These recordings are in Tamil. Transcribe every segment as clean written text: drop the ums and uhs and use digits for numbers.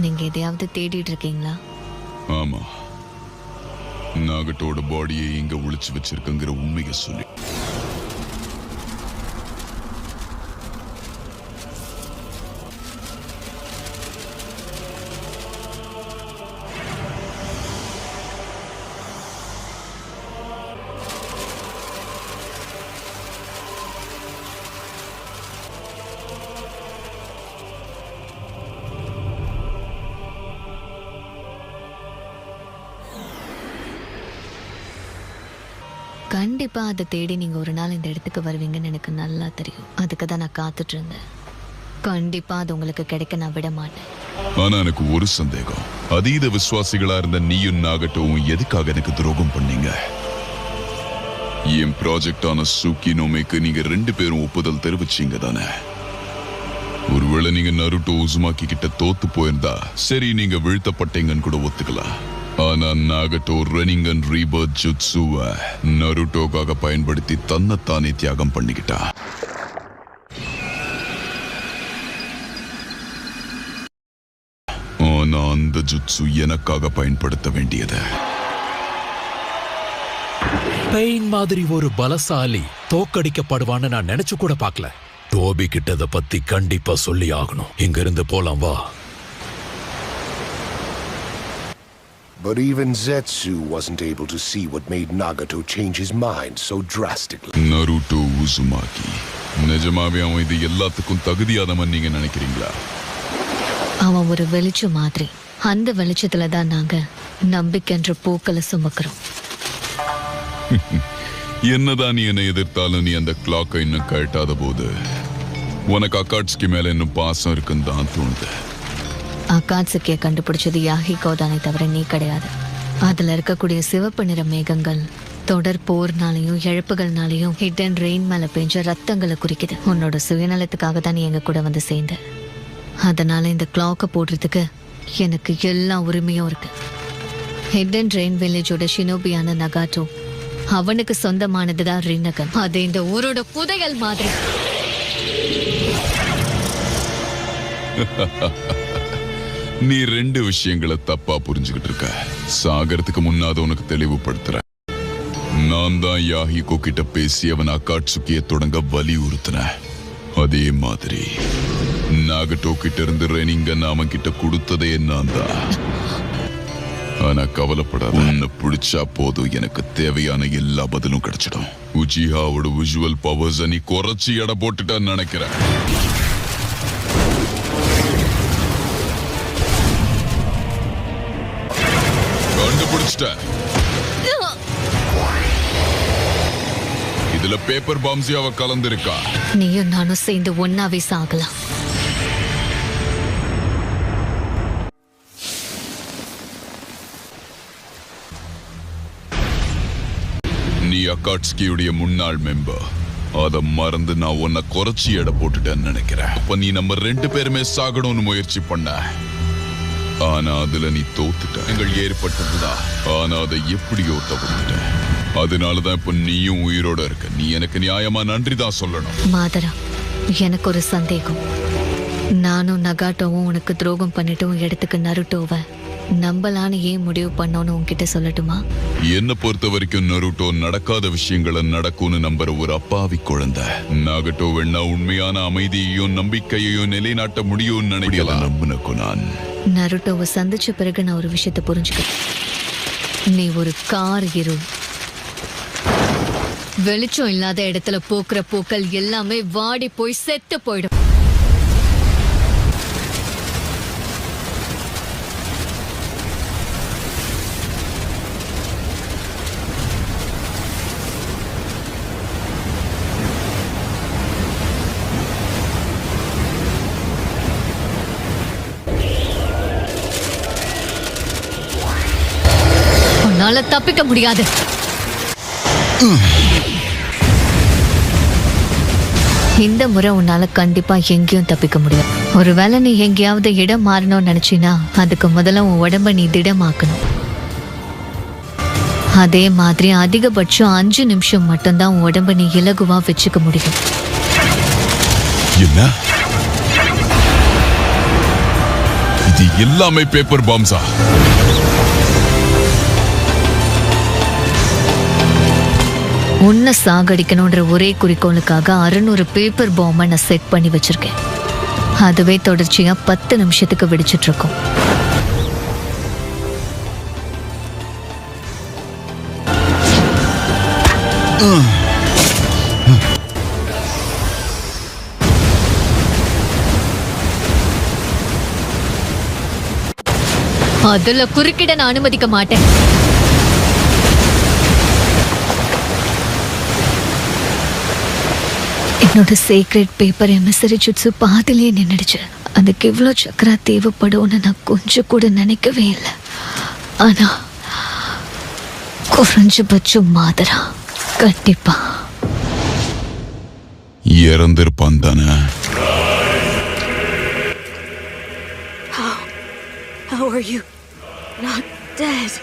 நீங்க எதையாவது தேடிட்டு இருக்கீங்களா? ஆமா, நாகட்டோட பாடியை எங்க ஒளிச்சு வச்சிருக்கங்கிற உண்மையை சொல்லி. கண்டிப்பா அதை தேடி நீங்க ஒரு நாள் இந்த இடத்துக்கு வருவீங்கன்னு எனக்கு நல்லா தெரியும். அதுக்கு தான் நான் காத்துட்டு இருந்தேன். கண்டிப்பா அது உங்களுக்கு கிடைக்க நான் விட மாட்டேன். ஆனா எனக்கு ஒரு சந்தேகம். அதீத விசுவாசிகளா இருந்த நீயும் நாகட்டோவும் எதுக்காக எனக்கு துரோகம் பண்ணீங்க? என் ப்ராஜெக்டான சூக்கினோமேக்கு நீங்க 2 பேரும் ஒப்புதல் தெரிவிச்சீங்க தானே? ஒருவேளை நீங்க நருட்டோ உசுமாக்கி கிட்ட தோத்து போயிருந்தா சரி, நீங்க வீழ்த்தப்பட்டீங்கன்னு கூட ஒத்துக்கலாம். ஆனா நாகட்டோ ரெனிங்கன் ரீபர்த் ஜுட்சுவை நருட்டோக்காக பயன்படுத்தி தன்னைத்தானே தியாகம் பண்ணிக்கிட்டா. ஆனா அந்த ஜுட்சு எனக்காக பயன்படுத்த வேண்டியது. பெயின் மாதிரி ஒரு பலசாலி தோக்கடிக்கப்படுவான்னு நான் நினைச்சு கூட பார்க்கல. டோபி கிட்டத பத்தி கண்டிப்பா சொல்லி ஆகணும். இங்க இருந்து போலாம் வா. But even Zetsu wasn't able to see what made Nagato change his mind so drastically. Naruto Uzumaki நிஜமாவே அவன் இது எல்லாத்துக்கும் தகுதியாதவன் நீங்க நினைக்கிறீங்களா? அவன் ஒரு வெளிச்சம் மாதிரி. அந்த வெளிச்சத்துல தான் நாங்க நம்பிக்கைன்ற பூக்களை சுமக்கிறோம். என்னதான் நீ என்னை எதிர்த்தாலும் நீ அந்த கிளாக்கை இன்னும் கழட்டாத போது உனக்கு அக்காட்ஸ்கி மேல இன்னும் பாசம் இருக்குன்னு தான் தோணுது. அகாட்சுக்கியை கண்டுபிடிச்சது யாஹிகோ தானே தவிர நீ கிடையாது. அதுல இருக்கக்கூடிய சிவப்பு நிற மேகங்கள் தொடர் போர்னாலையும் இழப்புகள்னாலையும் ஹிடன் ரெயின் மேல பெஞ்ச ரத்தங்களை குறிக்குது. உன்னோட சுயநலத்துக்காக தான் நீ எங்க கூட வந்து சேர்ந்த. அதனால இந்த கிளாக்கை போடுறதுக்கு எனக்கு எல்லா உரிமையும் இருக்கு. ஹிடன் ரெயின் வில்லேஜோட ஷினோபியான நகாட்டோ அவனுக்கு சொந்தமானதுதான் ரின்னகன். அது இந்த ஊரோட புதையல் மாதிரி. நீ 2 விஷயங்களை தப்பா புரிஞ்சுக்கிட்டு இருக்க. சாகரத்துக்கு முன்னாத உனக்கு தெளிவுபடுத்துற. நான் தான் யாஹிகோ கிட்ட பேசி அவன் அகாட்சுக்கியை தொடங்க வலியுறுத்தின. அதே மாதிரி நாகட்டோ கிட்ட இருந்து ரெனிங்கன் அவன் கிட்ட கொடுத்ததே நான் தான். ஆனா கவலைப்படாத, உன்னை பிடிச்சா போதும், எனக்கு தேவையான எல்லா பதிலும் கிடைச்சிடும். உச்சிஹாவோட விஷுவல் பவர்ஸ் நீ குறைச்சி எடை போட்டுட்டான்னு நினைக்கிறேன். இதுல பேப்பர் பாம்ஸியாவ கலந்திருக்கா. நீயும் நானும் சேர்ந்து ஒன்னாவே சாகலாம். நீ அகாட்ஸ்கியுடைய முன்னாள் மெம்பர். அத மறந்து நான் உன்னை குறைச்சி எடை போட்டுட்டேன்னு நினைக்கிறேன். அப்ப நீ நம்ம 2 பேருமே சாகணும்னு முயற்சி பண்ண. ஆனா அதுல நீ தோத்துட்ட. எங்கள் ஏற்பட்டதுதான். ஆனா அதை எப்படியோ தவிர்த்துட்ட. அதனாலதான் இப்ப நீயும் உயிரோட இருக்க. நீ எனக்கு நியாயமா நன்றி தான் சொல்லணும். மாதரா, எனக்கு ஒரு சந்தேகம். நானும் நகாட்டோவும் உனக்கு துரோகம் பண்ணிட்டும் இடத்துக்கு நருட்டோவை நம்பலான்னு ஏன் முடிவு பண்ணோன்னு உன்கிட்ட சொல்லட்டுமா? என்ன பொறுத்த வரைக்கும் நருட்டோ நடக்காத விஷயங்களை நடக்கும்னு நம்புற ஒரு அப்பாவி குழந்தை. நாகட்டோ வேணா உண்மையான அமைதியையும் நம்பிக்கையையும் நிலைநாட்ட முடியும்னு நினைக்கல. நம்புனக்கு நான் நருட்டோவை சந்திச்ச பிறகு நான் ஒரு விஷயத்தை புரிஞ்சுக்கிறேன். நீ ஒரு கார் ஹீரோ. வெளிச்சம் இல்லாத இடத்துல போக்குற பூக்கள் எல்லாமே வாடி போய் செத்து போயிடும். உன்னால தப்பிக்க முடியாது. இந்த முறை உன்னால கண்டிப்பா எங்கேயும் தப்பிக்க முடியும். ஒருவேளை நீ எங்கேயாவது இடம் மாறணும்னு நினைச்சினா அதுக்கு முதல்ல உன் உடம்ப நீ திடமாக்கணும். அதே மாதிரி அதிகபட்சம் 5 நிமிஷம் மட்டும்தான் உன் உடம்ப நீ இலகுவா வச்சுக்க முடியும். இது எல்லாமே பேப்பர் பாம்ஸா? உன்னை சாகடிக்கணும்ன்ற ஒரே குறிக்கோளுக்காக 600 பேப்பர் பாம்பை நான் செட் பண்ணி வச்சிருக்கேன். அதுவே தொடர்ச்சியா 10 நிமிஷத்துக்கு வெடிச்சிட்டு இருக்கும். அதுல குறுக்கிட நான் அனுமதிக்க மாட்டேன். என்னோட சீக்ரெட் பேப்பர் எமிசரி ஜுட்ஸு பாதிலே நின்னுடுச்சு. அதுக்கு இவ்வளோ சக்கரா தேவைப்படும்னு நான் கொஞ்சம் கூட நினைக்கவே இல்லை. ஆனா குறைஞ்சபட்சம் மாதரா கண்டிப்பா இறந்திருப்பான் தானே? How are you not dead?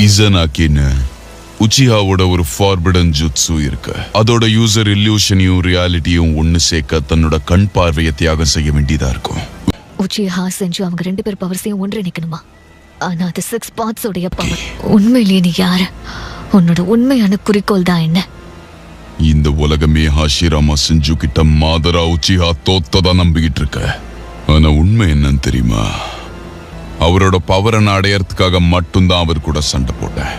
இசனாக்கின்னு உச்சிஹாவோட ஒரு ஃபார்பிடன் ஜுட்ஸு இருக்கு. அதோட யூசர் இல்யூஷனையும் ரியாலிட்டியும் ஒன்னு சேர்க்க தன்னோட கண் பார்வையை தியாகம் செய்ய வேண்டியதா இருக்கும். உச்சிஹா செஞ்சு அவங்க 2 பேர் பவர்ஸையும் ஒன்றிணைக்கணுமா? ஆனா அது 6 பார்ட்ஸ் உடைய பவர். உண்மையிலேயே நீ யாரு? உன்னோட உண்மையான குறிக்கோள் தான் என்ன? இந்த உலகமே ஹாஷிராமா செஞ்சு கிட்ட மாதரா உச்சிஹா தோத்ததா நம்பிக்கிட்டு இருக்க. ஆனா உண்மை என்னன்னு தெரியுமா? அவரோட பவரை நான் அடையறதுக்காக மட்டும்தான் அவர் கூட சண்டை போட்டேன்.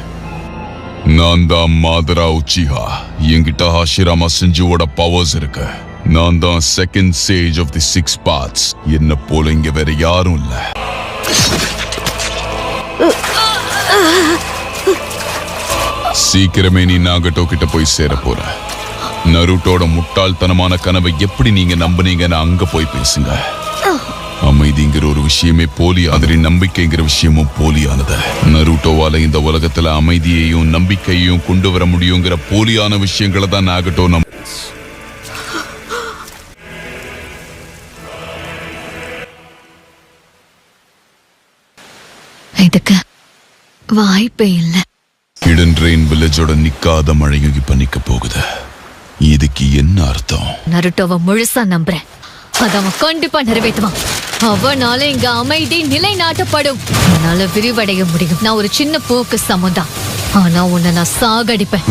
நான் தான் மாதரா உச்சிஹா. என்கிட்ட ஹாஷிராமா செஞ்சுவோட பவர்ஸ் இருக்கு. நான் தான் செகண்ட் சேஜ் ஆஃப் தி 6 பார்ட்ஸ். என்ன போல இங்க வேற யாரும் இல்ல. சீக்கிரமே நீ நாகட்டோ கிட்ட போய் சேர போற. நருட்டோட முட்டாள்தனமான கனவை எப்படி நீங்க நம்புனீங்கன்னு அங்க போய் பேசுங்க. அமைதிங்கிற ஒரு விஷயமே போலி, அதில் நம்பிக்கைங்கிற விஷயமும் போலியானது. நருட்டோவால இந்த உலகத்துல அமைதியையும் நம்பிக்கையையும் கொண்டு வர முடியுங்கிற போலியான விஷயங்களை தான் நாகட்டோ இதுக்கு வாய்ப்பே இல்லை. ஹிடன் ரெயின் வில்லேஜோட நிக்காத மழையும் இப்ப நிக்க போகுது. இதுக்கு என்ன அர்த்தம்? நருட்டோவை முழுசா நம்புறேன். அதை அவன் கண்டிப்பா நிறைவேற்றுவான். அவனால இங்க அமைதி நிலைநாட்டப்படும். என்னால விரிவடைய முடியும். நான் ஒரு சின்ன போக்கு சமந்தான். ஆனா உன்னை நான் சாகடிப்பேன்.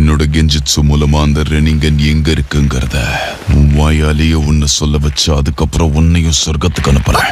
என்னோட கெஞ்சிட்சு மூலமா அந்த ரெனிங்கன் எங்க இருக்குங்கிறத உன் வாயாலேயே உன்னை சொல்ல வச்சு அதுக்கப்புறம் உன்னையும் சொர்க்கத்துக்கு அனுப்புறேன்.